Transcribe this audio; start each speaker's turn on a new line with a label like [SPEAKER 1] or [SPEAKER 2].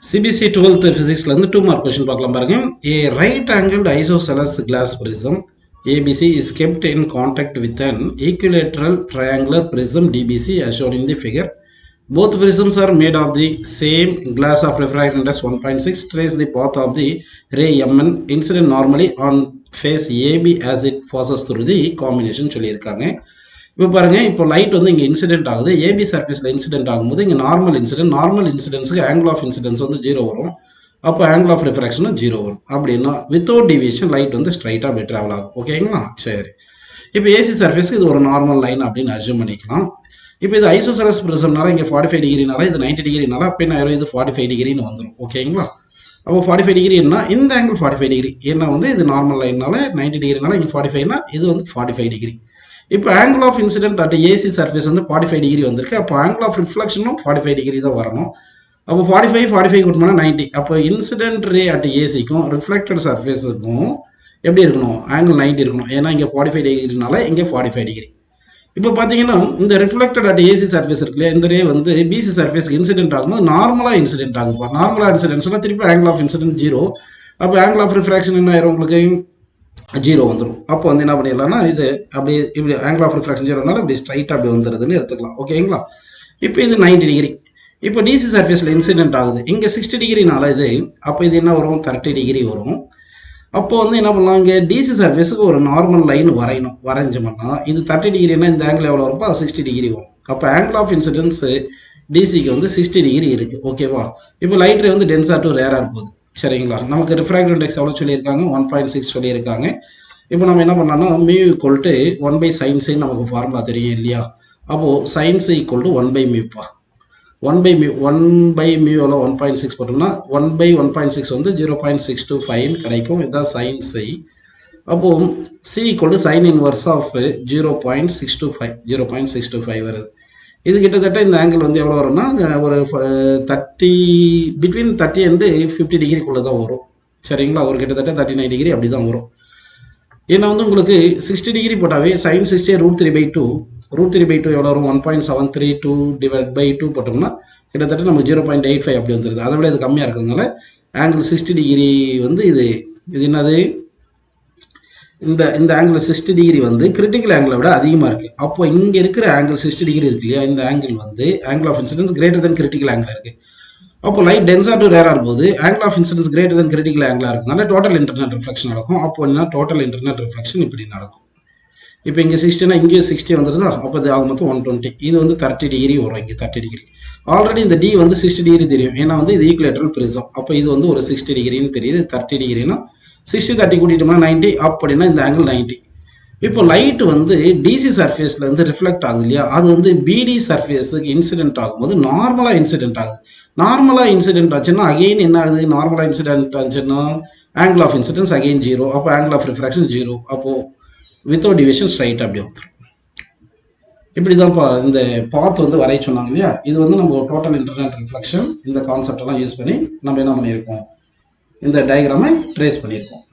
[SPEAKER 1] CBC 12th physicsல இருந்து 2 mark question பார்க்கலாம் பாருங்க. A right angled isosceles glass prism ABC is kept in contact with an equilateral triangular prism DBC as shown in the figure. Both prisms are made of the same glass of refracting index 1.6. Trace the path of the ray MN incident normally on face AB as it passes through the combination சொல்லியிருக்காங்க. இப்போ பாருங்க, இப்போ light வந்து இங்கே incident ஆகுது. AB சர்ஃபேஸில் incident ஆகும்போது இங்கே நார்மல் இன்சிடென்ட்ஸுக்கு ஆங்கிள் ஆஃப் இன்சிடென்ஸ் வந்து 0 வரும். அப்போ ஆங்கிள் ஆஃப் ரிஃப்ராக்ஷனும் 0 வரும். அப்படின்னா வித்தவுட் டிவியேஷன் லைட் வந்து ஸ்ட்ரைட்டாக அப்படி ட்ராவல் ஆகும். ஓகேங்களா? சரி, இப்போ ஏசி சர்ஃபேஸுக்கு இது ஒரு நார்மல் லைன் அப்படின்னு அஸ்யூம் பண்ணிக்கலாம். இப்போ இது ஐசோசெலஸ் ப்ரிசம்னால இங்கே 45 டிகிரினால இது 90 டிகிரினால அப்போ என்ன ஆயிரும், இது 45 டிகிரின்னு வந்துடும். ஓகேங்களா? அப்போ 45 டிகிரின்னா இந்த ஆங்கிள் 45 டிகிரி, ஏன்னா வந்து இது நார்மல் லைன்னால 90 டிகிரினால இங்கே 45னா இது வந்து 45 டிகிரி. இப்போ angle of incident at AC surface வந்து 45 டிகிரி வந்திருக்கு. அப்போ ஆங்கிள் ஆஃப் ரிஃப்ளெக்ஷனும் 45 டிகிரி தான் வரணும். அப்போ 45 கூட்டம்னா 90. அப்போ இன்சிடென்ட் ரே அட் ஏசிக்கும் ரிஃப்ளெக்டட் சர்ஃபேஸுக்கும் எப்படி இருக்கணும், ஆங்கிள் 90 இருக்கணும். ஏன்னா இங்கே 45 டிகிரினால இங்கே 45 டிகிரி. இப்போ பார்த்தீங்கன்னா இந்த ரிஃப்ளெக்டட் அட் ஏசி சர்ஃபேஸ் இருக்கு இல்லையா, இந்த ரே வந்து பிசி சர்ஃபேஸ்க்கு இன்சிடென்ட் ஆகும்போது நார்மலாக இன்சிடென்ட் ஆகுப்பா. நார்மலாக இன்சிடென்ட்ஸ்னால் திருப்பி ஆங்கிள் ஆஃப் இன்சிடென்ட் 0. அப்போ ஆங்கிள் ஆஃப் ரிஃப்ராக்ஷன் என்ன ஆயிரும், உங்களுக்கு 0 வந்துடும். அப்போ வந்து என்ன பண்ணிடலாம்னா இது அப்படி இப்படி ஆங்கிள் ஆஃப் ரிஃப்ராக்ஷன் 0னால இப்படி ஸ்ட்ரைட்டாக அப்படி வந்துடுதுன்னு எடுத்துக்கலாம். ஓகேங்களா? இப்போ இது 90 டிகிரி. இப்போ டிசி சர்ஃபேஸில் இன்சிடென்ட் ஆகுது இங்கே 60 டிகிரினால இது, அப்போ இது என்ன வரும், 30 டிகிரி வரும். அப்போ வந்து என்ன பண்ணலாம், இங்கே டிசி சர்ஃபேஸுக்கு ஒரு நார்மல் லைன் வரைஞ்சோம்னா இது 30 டிகிரினா இந்த ஆங்கிள் எவ்வளோ வரும்ப்போ 60 டிகிரி வரும். அப்போ ஆங்கிள் ஆஃப் இன்சிடென்ஸ் டிசிக்கு வந்து 60 டிகிரி இருக்குது. ஓகேவா? இப்போ லைட் ரே வந்து டென்ஸாக டு ரேராக போகுது. சரிங்களா? நமக்கு ரிஃப்ராக்டிவ் இண்டெக்ஸ் எவ்வளோ சொல்லியிருக்காங்க, 1.6 சொல்லியிருக்காங்க. இப்போ நம்ம என்ன பண்ணலாம்னா மியூ ஈக்குவல் டு 1/sin நமக்கு ஃபார்முலா தெரியும் இல்லையா? அப்போது சைன்ஸ் ஈக்குவல் டு 1/μப்பா. 1/μ எவ்வளோ 1.6 போட்டோம்னா 1/1.6 வந்து 0.625 கிடைக்கும். இதுதான் சைன்ஸ். அப்போது C equal to sine inverse of 0.625 வருது. இது கிட்டத்தட்ட இந்த ஆங்கிள் வந்து எவ்வளோ வரும்னா ஒரு 30 பிட்வீன் 30 அண்ட் 50 டிகிரிக்குள்ளே தான் வரும். சரிங்களா? ஒரு கிட்டத்தட்ட 39 டிகிரி அப்படி தான் வரும். ஏன்னா வந்து உங்களுக்கு 60 டிகிரி போட்டாவே sin 60 √3/2 √3/2 எவ்வளோ வரும், 1.732 டிவைட் பை 2 போட்டோம்னா கிட்டத்தட்ட நமக்கு 0.85 அப்படி வந்துடுது. அதை விட இது கம்மியாக இருக்கிறதுனால ஆங்கிள் 60 டிகிரி வந்து இது என்னது, இந்த ஆங்கிள் 60 டிகிரி வந்து கிரிட்டிக்கல் ஆங்கிளை விட அதிகமாக இருக்குது. அப்போ இங்கே இருக்கிற ஆங்கிள் 60 டிகிரி இருக்கு இல்லையா, இந்த ஆங்கிள் வந்து angle of incidence greater than critical angle இருக்குது. அப்போ லைட் டென்ஸாக டு ரேராக இருக்கும்போது angle of incidence greater than critical ஆங்கிளாக இருக்குனால டோட்டல் இன்டர்னல் ரிஃப்ளெக்ஷன் நடக்கும். அப்போ என்ன டோட்டல் இன்டர்னல் ரிஃப்ளெக்ஷன் இப்படி நடக்கும். இப்போ இங்கே 60னா இங்கே 60 வந்துடுதா, அப்போ இது ஆக மொத்தம் 120. இது வந்து 30 டிகிரி வரும். இங்கே 30 டிகிரி ஆல்ரெடி இந்த டி வந்து 60 டிகிரி தெரியும், ஏன்னா வந்து இது ஈக்குலேட்டரல் பிரிசம். அப்போ இது வந்து ஒரு 60 டிகிரின்னு தெரியுது. 30 டிகிரினா 60 30 கூட்டிட்டோம்னா 90, அப்படின்னா இந்த ஆங்கிள் 90. இப்போ லைட் வந்து டிசி சர்ஃபேஸ்ல இருந்து ரிஃப்ளெக்ட் ஆகுது இல்லையா, அது வந்து பிடி சர்ஃபேஸுக்கு இன்சிடென்ட் ஆகும்போது நார்மலாக இன்சிடென்ட் ஆகுது. நார்மலாக இன்சிடென்ட் ஆச்சுன்னா அகெயின் என்ன ஆகுது, நார்மலாக இன்சிடென்ட் ஆச்சுன்னா ஆங்கிள் ஆஃப் இன்சிடென்ஸ் அகெயின் 0. அப்போ ஆங்கிள் ஆஃப் ரிஃப்ராக்ஷன் 0. அப்போது வித்தவுட் டிவியேஷன் ஸ்ட்ரைட் அப்படி வந்துடும். இப்படி தான் இந்த பாத் வந்து வரைய சொன்னாங்க இல்லையா, இது வந்து நம்ம டோட்டல் இன்டர்னல் ரிஃப்ளெக்ஷன் இந்த கான்செப்ட் எல்லாம் யூஸ் பண்ணி நம்ம என்ன பண்ணியிருக்கோம், இந்த டயக்ராமை ட்ரேஸ் பண்ணியிருக்கோம்.